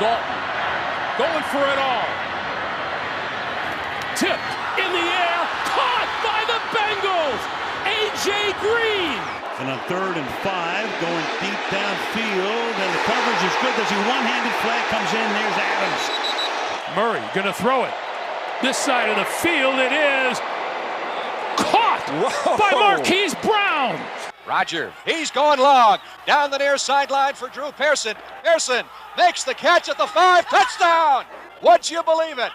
Dalton going for it all. Tipped in the air, caught by the Bengals. A.J. Green. And on 3rd and 5, going deep downfield, and the coverage is good. There's a one-handed flag comes in. There's Adams. Murray gonna throw it. This side of the field, it is caught by Marquise Brown. Roger, he's going long. Down the near sideline for Drew Pearson. Pearson makes the catch at the 5. Touchdown! Would you believe it?